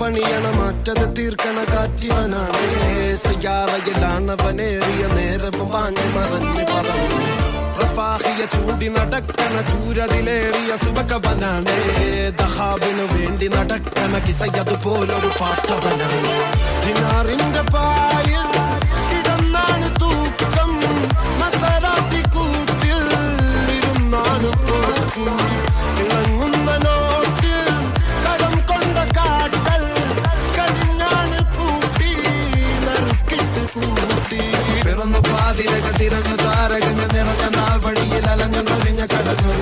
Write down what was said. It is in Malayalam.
പണിയണ മാറ്റത് തീർക്കണ കാറ്റിവനാണ് സയ്യാറയിലാണവനേറിയ നേരവും പാഞ്ഞു മറഞ്ഞു പറന്നു റഫാഹിയ ചൂടി നടക്കണ ചൂരതിലേറിയ സുബകവനാണ് ദഹാബിനു വേണ്ടി നടക്കണ കിസയതുപോലൊരു പാട്ടവനാണ് ദിനാറിന്റെ പായിൽ കിടന്നാണ് തൂക്കം മസറാത്തി കൂട്ടിൽ ഇരുന്നാണ് തോക്കും തിളങ്ങുന്ന നോട്ടിൽ കടം കൊണ്ട കാട്ടൽ കടിഞ്ഞാണ് പൂട്ടി നറുക്കിട്ട് കൂട്ടി പിറന്നു പാതിരക തിരഞ്ഞു താരകങ്ങൾ നിറഞ്ഞ നാൾ വഴിയിൽ അലഞ്ഞു നൊരിഞ്ഞ കടന്നു